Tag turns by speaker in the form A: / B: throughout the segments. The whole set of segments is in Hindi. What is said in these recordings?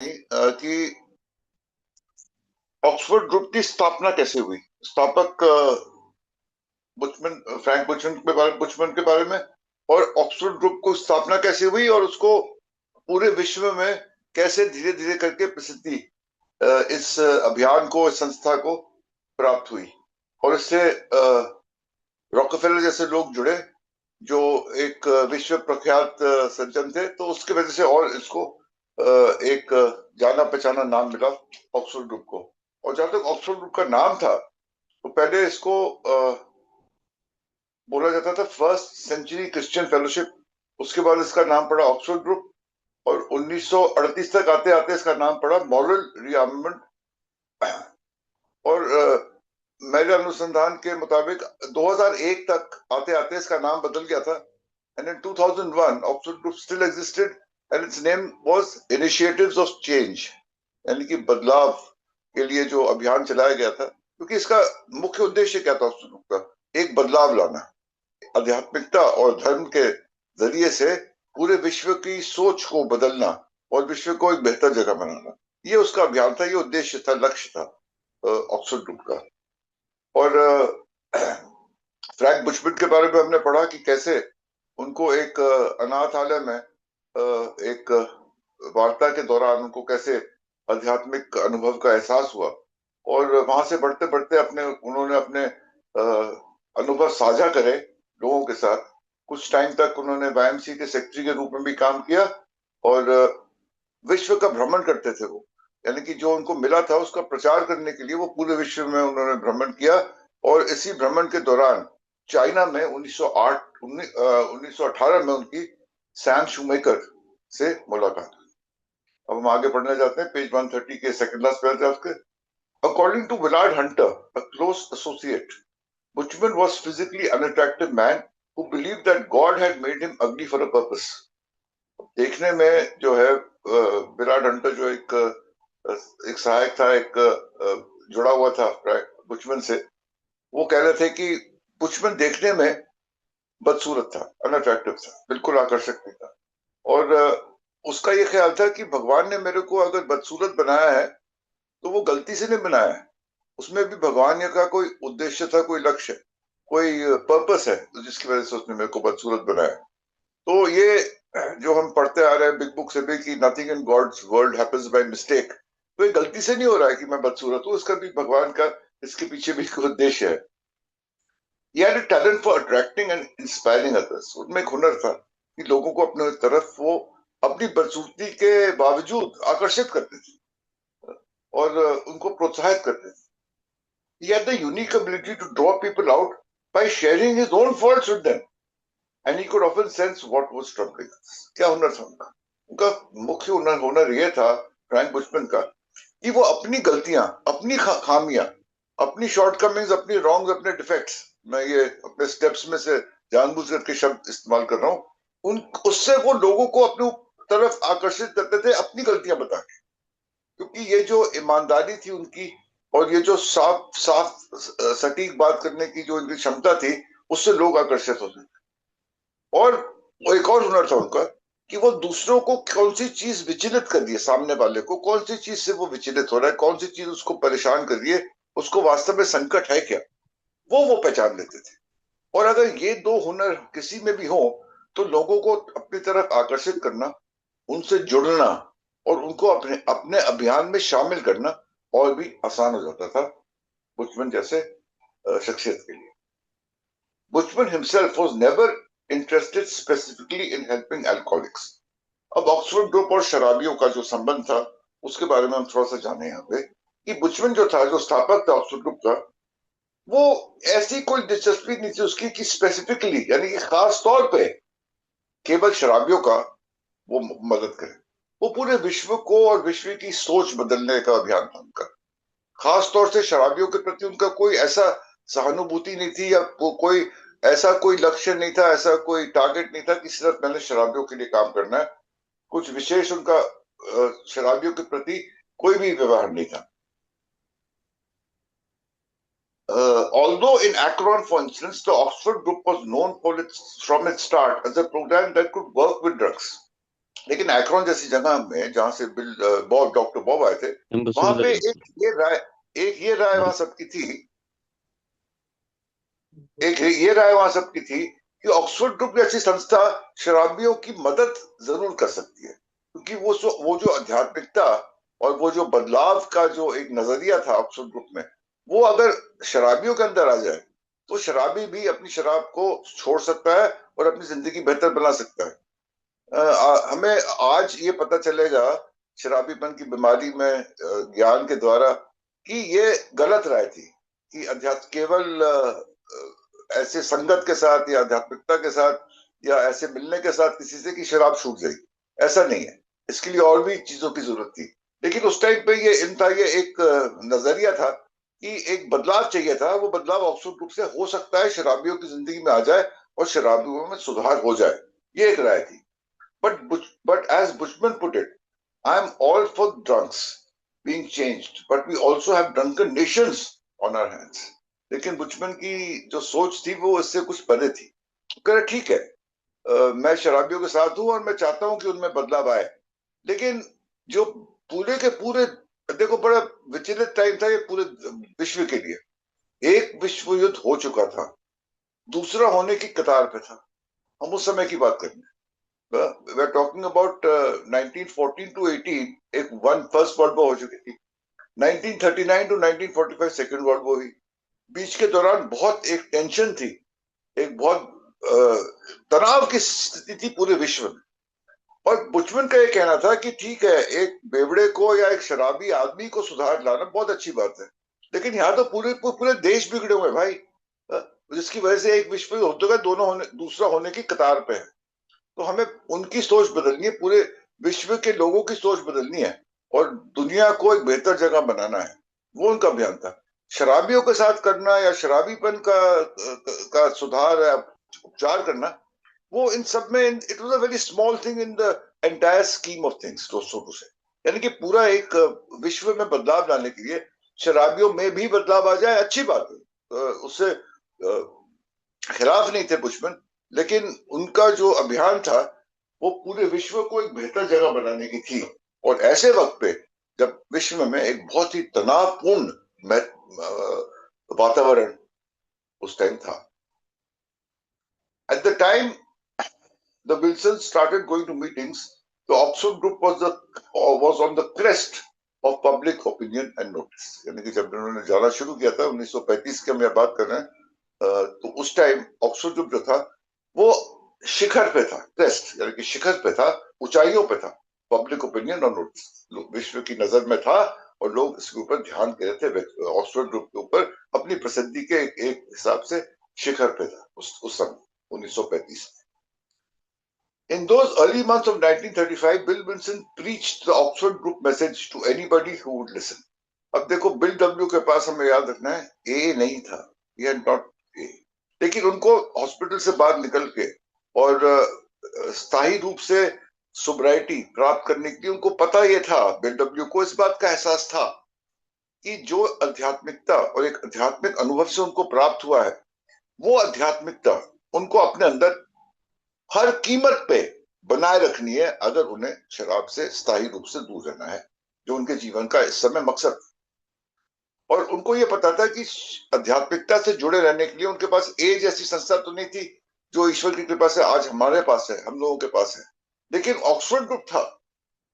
A: कि ऑक्सफोर्ड ग्रुप की स्थापना कैसे हुई। स्थापक बुचमन के बारे में, और ऑक्सफोर्ड ग्रुप को स्थापना कैसे हुई और उसको पूरे विश्व में कैसे धीरे धीरे करके प्रसिद्धि इस अभियान को, इस संस्था को प्राप्त हुई। और इससे रॉकफेलर जैसे लोग जुड़े, जो एक विश्व प्रख्यात सज्जन थे, तो उसकी वजह से और इसको एक जाना पहचाना नाम मिला ऑक्सफोर्ड ग्रुप को। और जहां तक ऑक्सफोर्ड ग्रुप का नाम था, तो पहले इसको बोला जाता था फर्स्ट सेंचुरी क्रिश्चियन फेलोशिप। उसके बाद इसका नाम पड़ा ऑक्सफोर्ड ग्रुप, और 1938 तक आते आते इसका नाम पड़ा मॉरल रीआर्ममेंट। और मेरे अनुसंधान के मुताबिक 2001 तक आते आते इसका नाम बदल गया था। And in 2001 Oxford group still existed and it's name was initiatives of change, यानी कि बदलाव के लिए जो अभियान चलाया गया था। क्योंकि इसका मुख्य उद्देश्य क्या था ऑक्सफोर्ड ग्रुप का? एक बदलाव लाना, आध्यात्मिकता और धर्म के जरिए से पूरे विश्व की सोच को बदलना और विश्व को एक बेहतर जगह बनाना। ये उसका अभियान था, ये उद्देश्य था, लक्ष्य था ऑक्सफोर्ड ग्रुप का। और फ्रैंक बुशमैन के बारे में हमने पढ़ा कि कैसे उनको एक अनाथालय में एक वार्ता के दौरान उनको कैसे आध्यात्मिक अनुभव का एहसास हुआ, और वहां से बढ़ते बढ़ते उन्होंने अपने अनुभव साझा करे लोगों के साथ। कुछ टाइम तक उन्होंने वाईएमसी के सेक्रेटरी के रूप में भी काम किया, और विश्व का भ्रमण करते थे वो, यानी कि जो उनको मिला था उसका प्रचार करने के लिए वो पूरे विश्व में उन्होंने भ्रमण किया। और इसी भ्रमण के दौरान चाइना में 1918 में उनकी सैम शूमेकर से मुलाकात हुई। अब हम आगे पढ़ने जाते हैं पेज 130 के सेकंड लास्ट पैराग्राफ के। According to Willard Hunter, a close associate, Buchman was physically unattractive man who believed that God had made him ugly for a purpose. देखने में जो है विराट हंटर जो एक सहायक था, एक जुड़ा हुआ था बुचमैन से, वो कह रहे थे कि बुचमैन देखने में बदसूरत था, अनअट्रैक्टिव था, बिल्कुल आकर्षक नहीं था। और उसका ये ख्याल था कि भगवान ने मेरे को अगर बदसूरत बनाया है तो वो गलती से नहीं बनाया है, उसमें भी भगवान का कोई उद्देश्य था, कोई लक्ष्य, कोई पर्पस है जिसकी वजह से उसने मेरे को बदसूरत बनाया। तो ये जो हम पढ़ते आ रहे हैं बिग बुक से भी कि nothing in God's world happens by mistake, तो ये गलती से नहीं हो रहा है कि मैं बदसूरत हूँ, इसका भी भगवान का इसके पीछे भी कोई उद्देश्य है। He had a talent for attracting and inspiring others. उनमें एक हुनर था कि लोगों को अपने तरफ वो अपनी बदसूरती के बावजूद आकर्षित करते थे और उनको प्रोत्साहित करते थे। He had the unique ability to draw people out by sharing his own faults with them, and he could often sense what was troubling us. क्या हुनर था उनका? उनका मुख्य हुनर ये था फ्रैंक बुशमैन का कि वो अपनी गलतियां, अपनी खामियां, अपनी शॉर्टकमिंग्स, अपनी रॉन्ग्स, अपने डिफेक्ट्स, मैं ये अपने स्टेप्स में से जानबूझ करके शब्द इस्तेमाल कर रहा हूँ, उससे वो लोगों को अपनी तरफ आकर्षित करते थे अपनी गलतियां बता के। क्योंकि ये जो ईमानदारी थी उनकी, और ये जो साफ साफ सटीक बात करने की जो इनकी क्षमता थी, उससे लोग आकर्षित होते थे। और वो एक और हुनर था उनका कि वो दूसरों को कौन सी चीज विचलित कर रही है, सामने वाले को कौन सी चीज से वो विचलित हो रहा है, कौन सी चीज उसको परेशान कर रही है, उसको वास्तव में संकट है क्या, वो पहचान लेते थे। और अगर ये दो हुनर किसी में भी हो तो लोगों को अपनी तरफ आकर्षित करना, उनसे जुड़ना और उनको अपने अपने अभियान में शामिल करना और भी आसान हो जाता था बुचमैन जैसे शख्सियत के लिए। Buchman himself was never interested specifically in helping alcoholics. अब ऑक्सफोर्ड ग्रुप और शराबियों का जो संबंध था उसके बारे में हम थोड़ा सा जाने यहाँ पे कि बुचमैन जो था, जो स्थापक था ऑक्सफोर्ड ग्रुप का, वो ऐसी कोई दिलचस्पी नहीं थी उसकी कि स्पेसिफिकली, यानी कि खास तौर पे केवल शराबियों का वो मदद करे। वो पूरे विश्व को और विश्व की सोच बदलने का अभियान था उनका। खास तौर से शराबियों के प्रति उनका कोई ऐसा सहानुभूति नहीं थी, या कोई ऐसा कोई लक्ष्य नहीं था, ऐसा कोई टारगेट नहीं था कि सिर्फ मैंने शराबियों के लिए काम करना है। कुछ विशेष उनका शराबियों के प्रति कोई भी व्यवहार नहीं था। Although in Akron, for instance, the Oxford group was known from its start as a program that could work with drugs. लेकिन एक्रोन जैसी जगह में जहां से डॉक्टर बॉब आए थे, वहां पे एक ये राय वहां सबकी थी, एक ये राय वहां सबकी थी कि ऑक्सफोर्ड ग्रुप जैसी संस्था शराबियों की मदद जरूर कर सकती है, क्योंकि वो जो आध्यात्मिकता और वो जो बदलाव का जो एक नजरिया था ऑक्सफोर्ड ग्रुप में, वो अगर शराबियों के अंदर आ जाए तो शराबी भी अपनी शराब को छोड़ सकता है और अपनी जिंदगी बेहतर बना सकता है। हमें आज ये पता चलेगा शराबीपन की बीमारी में ज्ञान के द्वारा कि ये गलत राय थी कि अध्यात्म केवल ऐसे संगत के साथ या आध्यात्मिकता के साथ या ऐसे मिलने के साथ किसी से कि शराब छूट जाएगी, ऐसा नहीं है। इसके लिए और भी चीजों की जरूरत थी। लेकिन उस टाइम पे ये एक नजरिया था कि एक बदलाव चाहिए था। वो बदलाव ऑक्सफोर्ड ग्रुप से हो सकता है, शराबियों की जिंदगी में आ जाए और शराबियों में सुधार हो जाए, ये एक राय थी। But as Bushman put it, I am all for drunks being changed, but we also have drunken nations on our hands. लेकिन बुचमन की जो सोच थी वो इससे कुछ परे थी। कह रहे ठीक है, मैं शराबियों के साथ हूं और मैं चाहता हूं कि उनमें बदलाव आए, लेकिन जो पूरे के पूरे, देखो बड़ा विचलित टाइम था ये पूरे विश्व के लिए। एक विश्व युद्ध हो चुका था, दूसरा होने की कतार पे था। हम उस समय की बात कर रहे हैं। we're talking about 1914 to 18, एक फर्स्ट वर्ल्ड वॉर हो चुकी थी। 1939 टू 1945 सेकेंड वर्ल्ड वॉर हुई। बीच के दौरान बहुत एक टेंशन थी, एक बहुत तनाव की स्थिति थी पूरे विश्व में। और बुचमन का ये कहना था कि ठीक है, एक बेवड़े को या एक शराबी आदमी को सुधार लाना बहुत अच्छी बात है, लेकिन यहाँ तो पूरे पूरे देश बिगड़े हुए भाई, जिसकी वजह से एक विश्व युद्ध होते गए, दूसरा होने की कतार पे है। तो हमें उनकी सोच बदलनी है, पूरे विश्व के लोगों की सोच बदलनी है और दुनिया को एक बेहतर जगह बनाना है। वो उनका अभियान था। शराबियों के साथ करना या शराबीपन का सुधार या उपचार करना, वो इन सब में it was a very small thing in the entire scheme of things, so to say. यानी कि पूरा एक विश्व में बदलाव लाने के लिए शराबियों में भी बदलाव आ जाए, अच्छी बात है, उससे खिलाफ नहीं थे बुशमैन। लेकिन उनका जो अभियान था वो पूरे विश्व को एक बेहतर जगह बनाने की थी। और ऐसे वक्त पे जब विश्व में एक बहुत ही तनावपूर्ण वातावरण उस टाइम था, at the time the Wilson started going to meetings, the Oxford Group was on the crest of public opinion and notice. यानी कि जब उन्होंने जाना शुरू किया था 1935 की हम बात कर रहे हैं, तो उस टाइम ऑक्सफोर्ड ग्रुप जो था वो शिखर पे था, क्रेस्ट यानी कि शिखर पे था, ऊंचाइयों पे था। पब्लिक ओपिनियन और नोटिस विश्व की नजर में था और लोग इसके ऊपर ध्यान दे रहे थे। ऑक्सफोर्ड ग्रुप के ऊपर अपनी प्रसिद्धि के एक हिसाब से शिखर पे था उस समय 1935 में। In those early months of 1935, Bill Wilson preached the Oxford Group message to anybody who would listen. अब देखो, बिल डब्ल्यू के पास हमें याद रखना है ए नहीं था, ये नॉट ए, लेकिन उनको हॉस्पिटल से बाहर निकल के और स्थायी रूप से सोब्राइटी प्राप्त करने के लिए उनको पता ये था, बिल डब्ल्यू को इस बात का एहसास था कि जो आध्यात्मिकता और एक आध्यात्मिक अनुभव से उनको प्राप्त हुआ है, वो आध्यात्मिकता उनको अपने अंदर हर कीमत पे बनाए रखनी है अगर उन्हें शराब से स्थायी रूप से दूर रहना है, जो उनके जीवन का इस समय मकसद। और उनको ये पता था कि आध्यात्मिकता से जुड़े रहने के लिए उनके पास ए जैसी संस्था तो नहीं थी जो ईश्वर की कृपा से आज हमारे पास है, हम लोगों के पास है, लेकिन ऑक्सफोर्ड ग्रुप था।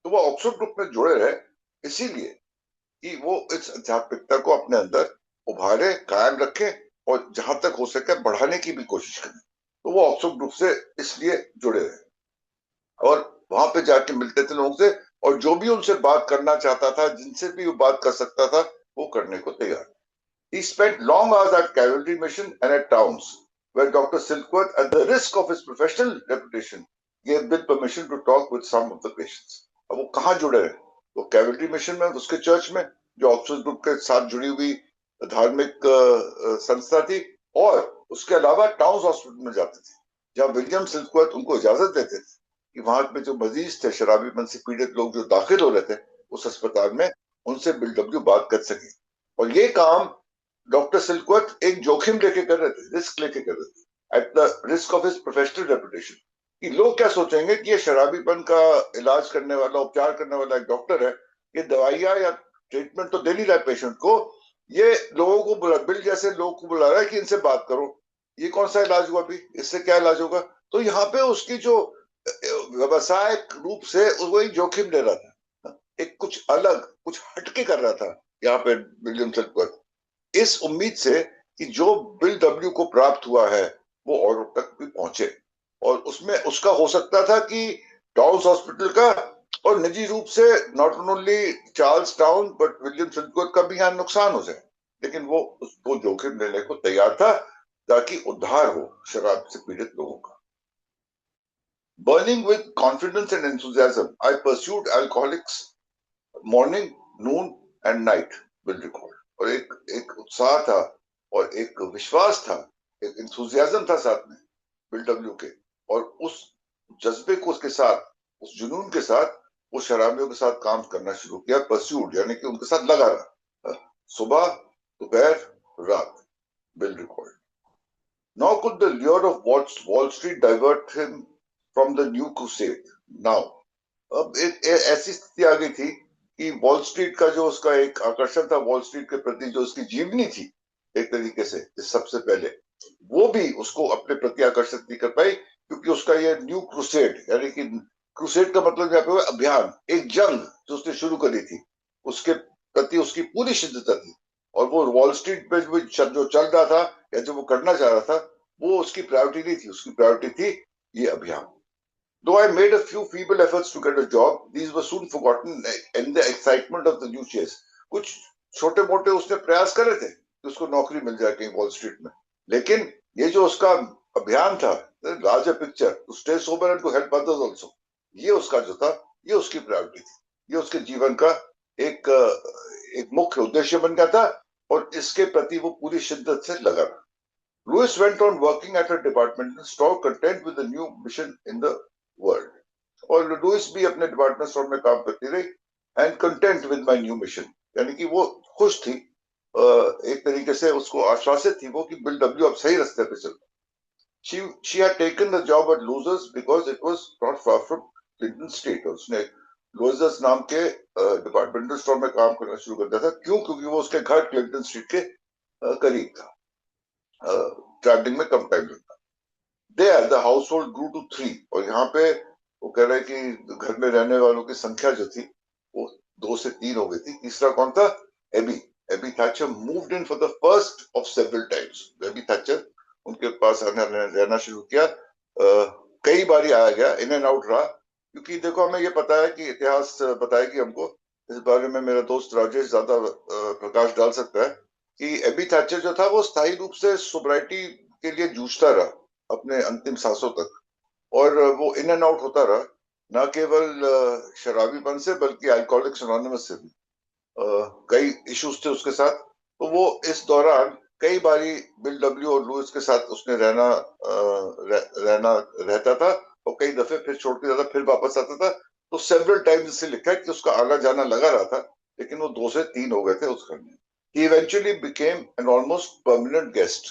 A: तो वो ऑक्सफोर्ड ग्रुप में जुड़े रहे इसीलिए कि वो इस आध्यात्मिकता को अपने अंदर उभारे, कायम रखें और जहां तक हो सके बढ़ाने की भी कोशिश करें। तो वो ऑक्सफोर्ड ग्रुप से इसलिए जुड़े रहे और वहां पे जाके मिलते थे लोगों से, और जो भी उनसे बात करना चाहता था, जिनसे भी वो बात कर सकता था, वो करने को तैयार। He spent long hours at cavalry mission and at towns, where Dr. Silkworth, at the risk of his professional reputation, gave Bill permission to talk with some of the patients. अब वो कहाँ जुड़े हैं? वो कैवलरी मिशन में, उसके चर्च में, जो ऑक्सफोर्ड ग्रुप के साथ जुड़ी हुई धार्मिक संस्था थी, और उसके अलावा टाउन्स हॉस्पिटल में जाते थे, जहाँ विलियम सिल्कवर्थ उनको इजाजत देते थे कि वहां पे जो मरीज थे, शराबीपन से पीड़ित लोग जो दाखिल हो रहे थे उस अस्पताल में, उनसे बिल डब्ल्यू बात कर सके। और ये काम डॉक्टर सिल्कवर्थ एक जोखिम लेके कर रहे थे, रिस्क लेके कर रहे थे, at the risk of his professional reputation. कि लोग क्या सोचेंगे कि ये शराबीपन का इलाज करने वाला, उपचार करने वाला एक डॉक्टर है, ये दवाइयां या ट्रीटमेंट तो दे नहीं रहा है पेशेंट को, ये लोगों को बिल जैसे लोग को बुला रहा है कि इनसे बात करो, ये कौन सा इलाज हुआ, अभी इससे क्या इलाज होगा। तो यहाँ पे उसकी जो व्यवसायिक रूप से वो एक जोखिम ले रहा था, एक कुछ अलग, कुछ हटके कर रहा था यहाँ पे विलियम सेल्फवर्थ, इस उम्मीद से कि जो बिल डब्ल्यू को प्राप्त हुआ है वो औरों तक भी पहुंचे। और उसमें उसका हो सकता था कि टाउन्स हॉस्पिटल का और निजी रूप से not only Charles Town but William Silkworth का भी यहाँ नुकसान हो जाए, लेकिन वो उसको जोखिम लेने को तैयार था ताकि उद्धार हो शराब से पीड़ित लोगों का। Burning with confidence and enthusiasm, I pursued alcoholics morning, Noon and night will record. और एक एक उत्साह था और एक विश्वास था, एक इंथुजियाज्म था साथ में बिल डब्ल्यू के, और उस जज्बे को उसके साथ, उस जुनून के साथ वो शराबियों के साथ काम करना शुरू किया, परस्यूड यानी कि उनके साथ लगा रहा, सुबह दोपहर रात, bill record. Now could the lure of Wall Street divert him from the new crusade? Now, अब एक ऐसी स्थिति आ गई थी कि वॉल स्ट्रीट का जो उसका एक आकर्षण था, वॉल स्ट्रीट के प्रति जो उसकी जीवनी थी एक तरीके से सबसे पहले, वो भी उसको अपने प्रति आकर्षित नहीं कर पाई, क्योंकि उसका ये न्यू क्रूसेड, यानी कि क्रूसेड का मतलब यहाँ पे अभियान, एक जंग जो उसने शुरू करी थी, उसके प्रति उसकी पूरी शिद्दत थी। और वो वॉल स्ट्रीट पे जो चल रहा था या जो वो करना चाह रहा था, वो उसकी प्रायोरिटी नहीं थी, उसकी प्रायोरिटी थी ये अभियान। Though I made a few feeble efforts to get a job, these were soon forgotten in the excitement of the new chase. कुछ छोटे मोटे उसने प्रयास करे थे कि उसको नौकरी मिल जाए कहीं वॉल स्ट्रीट में, लेकिन ये जो उसका अभियान था, larger picture, to stay sober and to help others also, ये उसका जो था, ये उसकी प्रायोरिटी थी, ये उसके जीवन का एक एक मुख्य उद्देश्य बन गया था, और इसके प्रति वो पूरी शिद्दत से लगा रहा। Lewis went on working at a departmental store, content with the new mission in the world. और लुइस भी अपने डिपार्टमेंट स्टोर में काम करती रही, and content with my new mission, यानी कि वो खुश थी, एक तरीके से उसको आश्वासित थी वो कि बिल डब्ल्यू अब सही रास्ते पे चल। She had taken the job at Losers because it was not far from Clinton Street, और उसने लोजर्स नाम के डिपार्टमेंटल स्टोर में काम करना शुरू कर दिया था। क्यों? क्योंकि वो उसके घर क्लिंटन स्ट्रीट के करीब था, ट्रैवलिंग में कम टाइम लगता। There the household grew to 3, और यहाँ पे वो कह रहे हैं कि घर में रहने वालों की संख्या जो थी वो 2 से 3 हो गई थी। तीसरा कौन था? Ebby Thacher moved in for the first of several times. Ebby Thacher उनके पास रहना शुरू किया, कई बार आया गया, इन एंड आउट रहा, क्योंकि देखो हमें ये पता है कि इतिहास बताएगी हमको, इस बारे में मेरा दोस्त राजेश ज्यादा प्रकाश डाल सकता है, कि एबी थैचर जो था वो स्थायी रूप से सोब्राइटी के लिए जूझता रहा अपने अंतिम सांसों तक, और वो इन एंड आउट होता रहा, न केवल शराबीपन से बल्कि अल्कोहलिक्स एनोनिमस से भी कई इश्यूज थे उसके साथ। तो वो इस दौरान कई बारी बिल डब्ल्यू और लुइस के साथ उसने रहता था, और कई दफे फिर छोड़ के जाता, फिर वापस आता था। तो सेवरल टाइम्स इससे लिखा है कि उसका आना जाना लगा रहा था, लेकिन वो 2 से 3 हो गए थे उस घर में। He eventually became an almost permanent guest,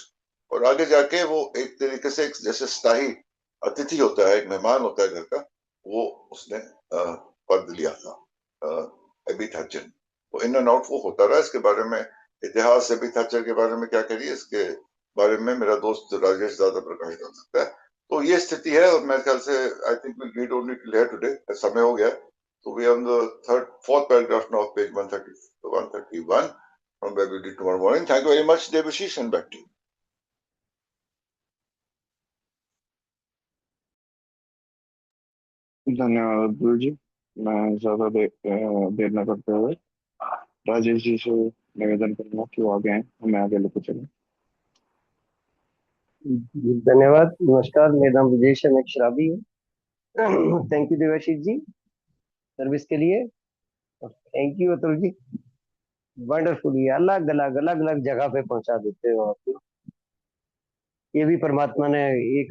A: और आगे जाके वो एक तरीके से एक जैसे स्थायी अतिथि होता है, एक मेहमान होता है घर का, वो उसने पद लिया था एबी थैचर। वो इन एंड आउट वो होता रहा। इसके बारे में इतिहास एबी थैचर के बारे में क्या करिए, इसके बारे में मेरा दोस्त राजेश ज्यादा प्रकाश डाल सकता है। तो ये स्थिति है, और मेरे ख्याल से I think will read only till here today, समय हो गया। तो we on the fourth paragraph now, page 131 from where we did tomorrow morning. Thank you very much, Debashish, and back to you.
B: धन्यवाद अब्दुल जी। मैं ज्यादा देर न करते हुए राजेश जी से निवेदन करूंगा कि वो आगे आए, हमें आगे लेके चलें।
C: धन्यवाद। नमस्कार, मेरा नाम विजय अमित शराबी है। Thank you Devashish ji service के लिए, और thank you Atul ji, wonderfully अलग अलग अलग अलग जगह पे पहुंचा देते हो आप। ये भी परमात्मा ने एक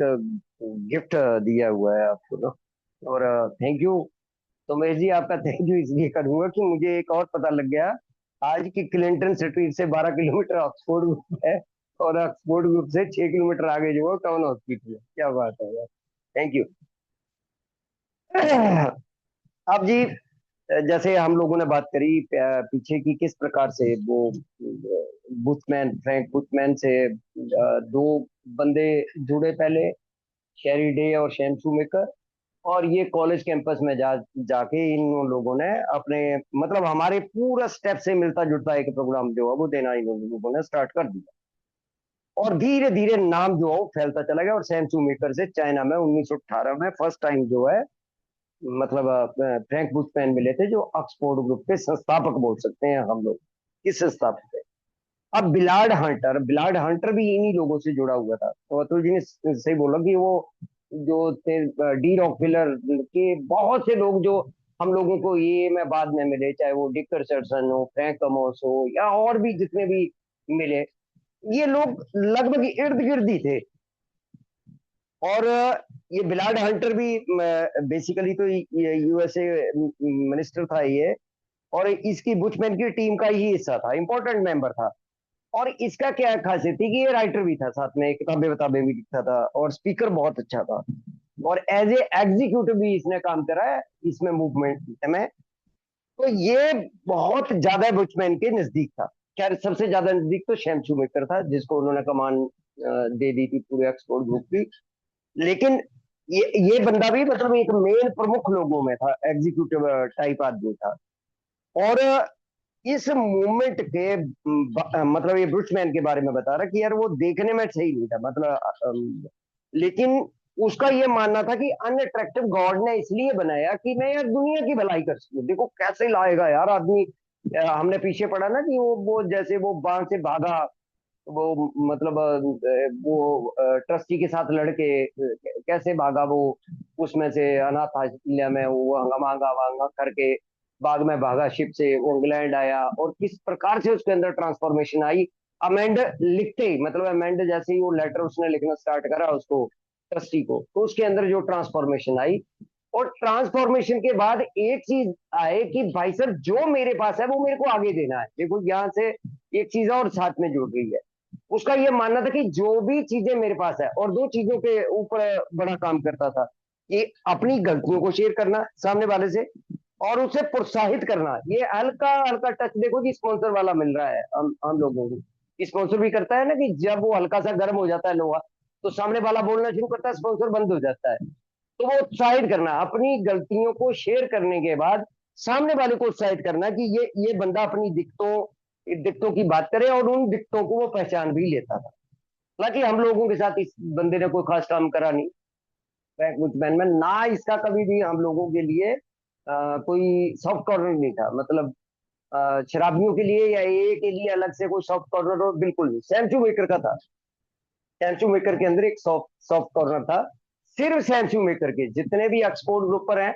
C: गिफ्ट दिया हुआ है आपको ना, और थैंक यू। तो महेश जी आपका थैंक यू इसलिए करूंगा कि मुझे एक और पता लग गया आज की क्लिंटन स्ट्रीट से 12 किलोमीटर ऑक्सफोर्ड ग्रुप है, और ऑक्सफोर्ड ग्रुप से 6 किलोमीटर आगे जो टाउन हॉस्पिटल है। क्या बात है यार, थैंक यू। अब जी, जैसे हम लोगों ने बात करी पीछे की, किस प्रकार से वो बुथमैन, फ्रैंक बुथमैन से दो बंदे जुड़े पहले, शेरी डे और शैम शूमेकर, और ये कॉलेज कैंपस में जाके इन लोगों ने अपने, मतलब हमारे पूरा स्टेप से मिलता जुलता एक प्रोग्राम जो है वो देना इन लोगों ने स्टार्ट कर दिया। और धीरे धीरे नाम जो है वो फैलता चला गया, और सैम शूमेकर से चाइना में 1918 में फर्स्ट टाइम जो है, मतलब फ्रैंक बुशमैन मिले थे, जो ऑक्सफोर्ड ग्रुप के संस्थापक बोल सकते हैं हम लोग, किस संस्थापक है। अब बिलार्ड हंटर भी इन्हीं लोगों से जुड़ा हुआ था। तो अतुल जी ने सही बोला कि वो जो थे डी रॉकफेलर के बहुत से लोग जो हम लोगों को ये में बाद में मिले, चाहे वो डिक रिचर्डसन हो, फ्रैंक कमोस हो, या और भी जितने भी मिले, ये लोग लगभग इर्द गिर्द ही थे। और ये बिलार्ड हंटर भी बेसिकली तो यूएसए मिनिस्टर था ये, और इसकी बुशमैन की टीम का ही हिस्सा था, इंपॉर्टेंट मेंबर था। और इसका क्या खासियत थी कि ये राइटर भी था, साथ में किताबें वताबें भी लिखता था, और स्पीकर बहुत अच्छा था, और एज ए एग्जीक्यूटिव भी इसने काम करा है इसमें, मूवमेंट में। तो ये बहुत ज्यादा बुशमैन के नजदीक था। खैर सबसे ज्यादा नजदीक तो शैम शूमेकर था, जिसको उन्होंने कमान दे दी थी पूरे ऑक्सफोर्ड ग्रुप की। लेकिन ये बंदा भी मतलब एक मेन प्रमुख लोगों में था, एग्जीक्यूटिव टाइप आदमी था। और इस मूवमेंट के मतलब ये ब्रुशमैन के बारे में बता रहा कि यार वो देखने में सही नहीं था, मतलब लेकिन उसका ये मानना था कि अनअट्रैक्टिव गॉड ने इसलिए बनाया कि मैं यार दुनिया की भलाई कर सकूं। देखो कैसे लाएगा यार आदमी। हमने पीछे पढ़ा ना कि वो जैसे वो बांध से भागा, वो मतलब वो ट्रस्टी के साथ लड़के कैसे भागा वो, उसमें से अनाथ आश्रय में वो हंगामा वांगा करके बाग में भागा शिप से, वो इंग्लैंड आया, और किस प्रकार से उसके अंदर ट्रांसफॉर्मेशन आई। अमेंड लिखते ही, मतलब अमेंड जैसे ही वो लेटर उसने लिखना स्टार्ट करा उसको, ट्रस्टी को, तो उसके अंदर जो ट्रांसफॉर्मेशन आई। और ट्रांसफॉर्मेशन के बाद एक चीज आए कि भाई सर जो मेरे पास है वो मेरे को आगे देना है। देखो यहाँ से एक चीज और साथ में जुड़ रही है। उसका यह मानना था कि जो भी चीजें मेरे पास है, और दो चीजों के ऊपर बड़ा काम करता था, कि अपनी गलतियों को शेयर करना सामने वाले से, और उसे प्रोत्साहित करना। ये हल्का हल्का टच देखो कि स्पॉन्सर वाला मिल रहा है हम लोगों को। स्पॉन्सर भी करता है ना कि जब वो हल्का सा गर्म हो जाता है लोहा, तो सामने वाला बोलना शुरू करता है, स्पॉन्सर बंद हो जाता है। तो वो उत्साहित करना, अपनी गलतियों को शेयर करने के बाद सामने वाले को उत्साहित करना कि ये बंदा अपनी दिक्कतों की बात करे, और उन दिक्कतों को वो पहचान भी लेता था। हालांकि हम लोगों के साथ इस बंदे ने कोई खास काम करा नहीं, मैन में ना, इसका कभी भी हम लोगों के लिए कोई सॉफ्ट कॉर्नर नहीं था। मतलब शराबियों के लिए या ए के लिए अलग से कोई सॉफ्ट कॉर्नर हो, बिल्कुल नहीं। सैमसू मेकर का था, सैमसू मेकर के अंदर एक सॉफ्ट सॉफ्ट कॉर्नर था, सिर्फ सैमसू मेकर के। जितने भी ऑक्सफोर्ड ग्रुप पर हैं,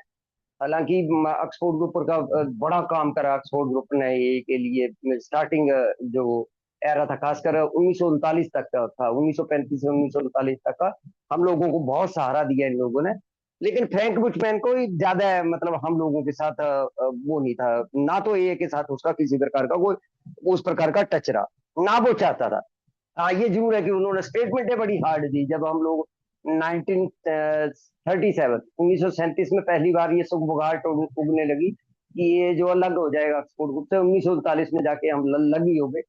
C: हालांकि ऑक्सफोर्ड ग्रुप का बड़ा काम करा ऑक्सफोर्ड ग्रुप ने ये के लिए, स्टार्टिंग जो एरा था खासकर 1939 तक का था, 1935 से 1939 तक का, हम लोगों को बहुत सहारा दिया इन लोगों ने। लेकिन फ्रैंक बुशमैन को ही ज्यादा मतलब हम लोगों के साथ वो नहीं था ना, तो ए के साथ उसका किसी प्रकार का कोई उस प्रकार का टच रहा ना, वो चाहता था। हाँ ये जरूर है कि उन्होंने स्टेटमेंटें बड़ी हार्ड दी। जब हम लोग 1937 1937 में पहली बार ये सुगबुगाहट उगने लगी कि ये जो अलग हो जाएगा ऑक्सफोर्ड ग्रुप से, 1939 में जाके हम लग ही हो गए।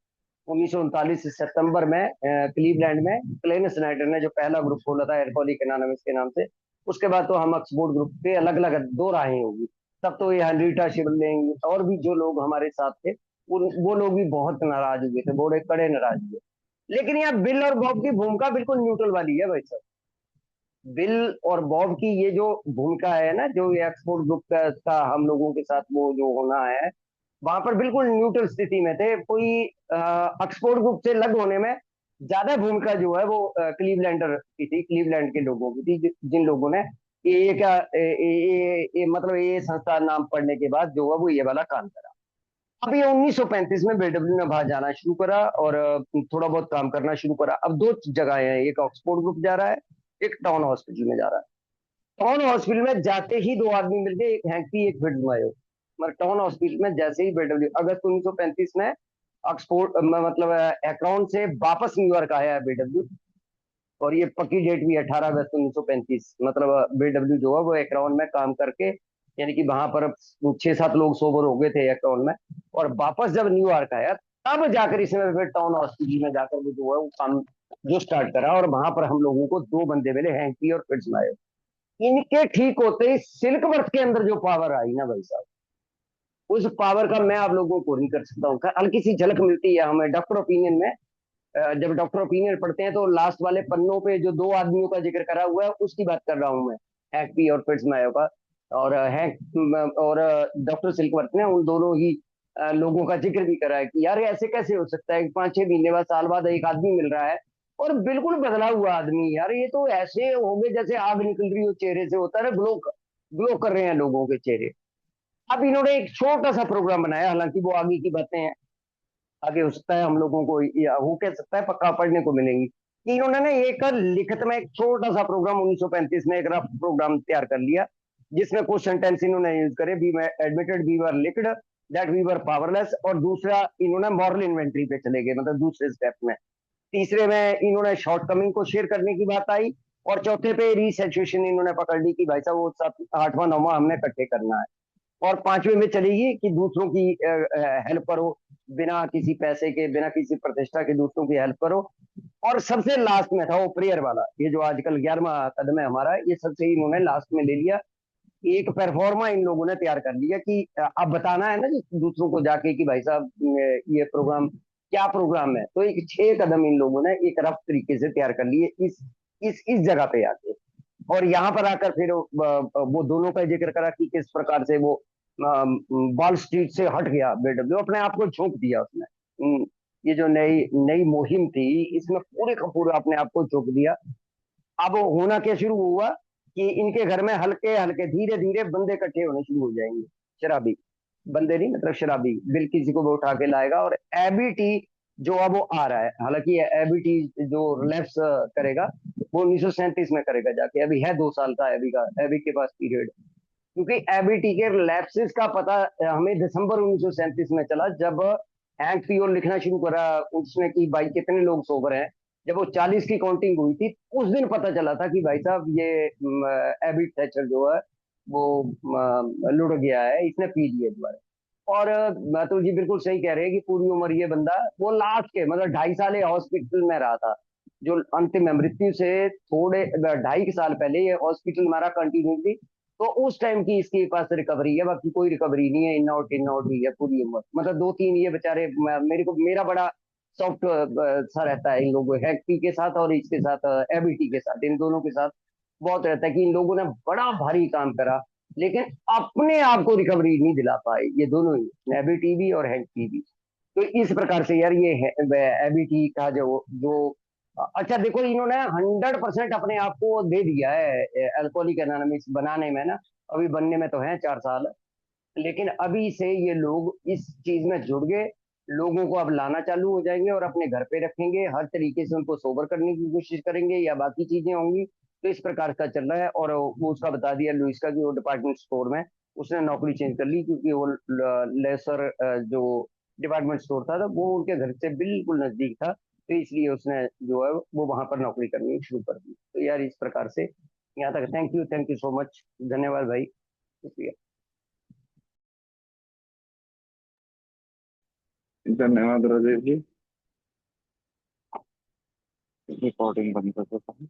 C: 1939 सितंबर में क्लीवलैंड में क्लेन स्नाइडर ने जो पहला ग्रुप खोला था, एयरकॉली इकोनॉमिक्स के नाम से, उसके बाद तो हम ऑक्सफोर्ड ग्रुप के अलग अलग दो राहें होगी। तब तो ये हनरीटा शिवलिंग और भी जो लोग हमारे साथ थे, वो लोग भी बहुत नाराज हुए थे, बड़े कड़े नाराज हुए। लेकिन यहाँ बिल और बॉब की भूमिका बिल्कुल न्यूट्रल वाली है भाई साहब। बिल और बॉब की ये जो भूमिका है ना, जो ये एक्सपोर्ट ग्रुप का हम लोगों के साथ वो जो होना है, वहां पर बिल्कुल न्यूट्रल स्थिति में थे। कोई एक्सपोर्ट ग्रुप से अलग होने में ज्यादा भूमिका जो है वो क्लीवलैंडर की थी, क्लीवलैंड के लोगों की थी, जिन लोगों ने ये का मतलब ये संस्था नाम पढ़ने के बाद जो है वो ये वाला काम करा। अब ये 1935 में बीडब्ल्यू ने बाहर जाना शुरू करा, और थोड़ा बहुत काम करना शुरू करा। अब दो जगह है, एक ऑक्सफोर्ड ग्रुप जा रहा है, एक टाउन हॉस्पिटल में जा रहा है। टाउन हॉस्पिटल में जाते ही दो आदमी मिल गए, एक हैंकी एक फिट्जमायो। मगर टाउन हॉस्पिटल में जैसे ही बीडब्ल्यू अगस्त 1935 में ऑक्सफोर्ड मतलब अकाउंट से वापस न्यूयॉर्क आया है बीडब्ल्यू, और ये पक्की डेट भी 18 अगस्त 1935, मतलब बीडब्ल्यू जो है वो एकराउंड में काम करके, यानी कि वहां पर 6-7 लोग सोबर हो गए थे एकराउंड में, और वापस जब न्यूयॉर्क आया तब जाकर इसमें फिर टाउन हॉस्पिटल में जाकर वो जो है वो काम जो स्टार्ट करा, और वहां पर हम लोगों को 2 बंदे मिले, हैंकी और फिट्जमायर। इनके ठीक होते ही सिल्क वर्थ के अंदर जो पावर आई ना भाई साहब, उस पावर का मैं आप लोगों को नहीं कर सकता हूँ। हल्की सी झलक मिलती है हमें डॉक्टर ओपिनियन में। जब डॉक्टर ओपिनियन पढ़ते हैं तो लास्ट वाले पन्नों पे जो 2 आदमियों का जिक्र करा हुआ है उसकी बात कर रहा हूँ मैं, हैंक और फिट्जमायर का। और हैंक और डॉक्टर सिल्कवर्थ ने उन दोनों ही लोगों का जिक्र भी करा है कि यार ऐसे कैसे हो सकता है कि 5-6 महीने बाद, साल बाद एक आदमी मिल रहा है और बिल्कुल बदला हुआ आदमी। यार ये तो ऐसे हो गए जैसे आग निकल रही हो चेहरे से, होता है ना, ग्लो ग्लो कर रहे हैं लोगों के चेहरे। अब इन्होंने एक छोटा सा प्रोग्राम बनाया, हालांकि वो आगे की बातें हैं, आगे हो सकता है हम लोगों को या हो कह सकता है पक्का पढ़ने को मिलेंगी कि इन्होंने ना एक लिखित में एक छोटा सा प्रोग्राम 1935 में एक रफ प्रोग्राम तैयार कर लिया, जिसमें कुछ सेंटेंस इन्होंने यूज करे, we admitted we were licked that we were powerless, और दूसरा इन्होंने मॉरल इन्वेंट्री पे चले गए, मतलब दूसरे स्टेप में। तीसरे में इन्होंने शॉर्ट कमिंग को शेयर करने की बात आई, और चौथे पे रिसेचुएशन इन्होंने पकड़ ली कि भाई साहब वो 8वां 9वां हमने इकट्ठे करना है। और 5वें में चलेगी कि दूसरों की हेल्प करो, बिना किसी पैसे के, बिना किसी प्रतिष्ठा के दूसरों की हेल्प करो। और सबसे लास्ट में था वो प्रेयर वाला, ये जो आजकल 11वां कदम है हमारा, ये सबसे इन्होंने लास्ट में ले लिया। एक परफॉर्मा इन लोगों ने तैयार कर लिया कि अब बताना है ना जी दूसरों को जाके कि भाई साहब ये प्रोग्राम क्या प्रोग्राम है। तो एक 6 कदम इन लोगों ने एक रफ तरीके से तैयार कर लिए इस जगह पे आके। और यहाँ पर आकर फिर वो दोनों का जिक्र करा कि किस प्रकार से वो वॉल स्ट्रीट से हट गया बीडब्ल्यू, अपने आप को झोंक दिया उसने। ये जो नई नई मुहिम थी इसमें पूरे का पूरा अपने आप को झोंक दिया। अब होना क्या शुरू हुआ कि इनके घर में हल्के हल्के धीरे धीरे बंदे इकट्ठे होने शुरू हो जाएंगे, शराबी बंदे नहीं, मतलब शराबी बिल किसी को वो उठा के लाएगा। और एबीटी जो अब वो आ रहा है, हालांकि एबीटी जो रिलैप्स करेगा वो 1937 में करेगा जाके, अभी है 2 साल का एबी का, एबी के पास पीरियड। क्योंकि एबीटी के लैप्सेस का पता हमें दिसंबर 1937 में चला, जब हैंक पियोर लिखना शुरू करा उसने कि भाई कितने लोग सोबर हैं। जब वो 40 की काउंटिंग हुई थी उस दिन पता चला था कि भाई साहब ये एबी थैचर जो है वो लुढ़ गया है, इसने पी लिए दोबारा। और माथुर जी बिल्कुल सही कह रहे हैं कि पूरी उम्र ये बंदा वो लास्ट के मतलब 2.5 साल हॉस्पिटल में रहा था, जो अंतिम है मृत्यु से थोड़े 2.5 साल पहले ये हॉस्पिटल में रहा कंटिन्यूसली। तो उस टाइम की इसके पास रिकवरी है, बाकी कोई रिकवरी नहीं है, इन आउट ही है पूरी उम्र। मतलब 2-3 ये बेचारे, मेरे को मेरा बड़ा सॉफ्ट सा रहता है इन लोगों हैक्टी के साथ और इसके साथ एबीटी के साथ, इन दोनों के साथ बहुत रहता है कि इन लोगों ने बड़ा भारी काम करा, लेकिन अपने आप को रिकवरी नहीं दिला पाए ये दोनों ही, एबीटी भी और हैक्टी भी। तो इस प्रकार से यार ये एबीटी का जो जो अच्छा देखो इन्होंने 100% अपने आप को दे दिया है अल्कोहलिक एनोनिमस बनाने में ना। अभी बनने में तो है 4 साल, लेकिन अभी से ये लोग इस चीज में जुड़ गए, लोगों को अब लाना चालू हो जाएंगे और अपने घर पे रखेंगे, हर तरीके से उनको सोबर करने की कोशिश करेंगे या बाकी चीजें होंगी। तो इस प्रकार का चल रहा है। और वो उसका बता दिया लुइस का कि वो डिपार्टमेंट स्टोर में उसने नौकरी चेंज कर ली, क्योंकि वो लेसर जो डिपार्टमेंट स्टोर था वो उनके घर से बिल्कुल नजदीक था, तो इसलिए उसने जो है वो वहां पर नौकरी करनी शुरू कर दी। तो यार इस प्रकार से यहाँ तक, थैंक यू सो मच, धन्यवाद भाई, शुक्रिया।
B: धन्यवाद राजेश जी। रिकॉर्डिंग बंद कर देता हूँ।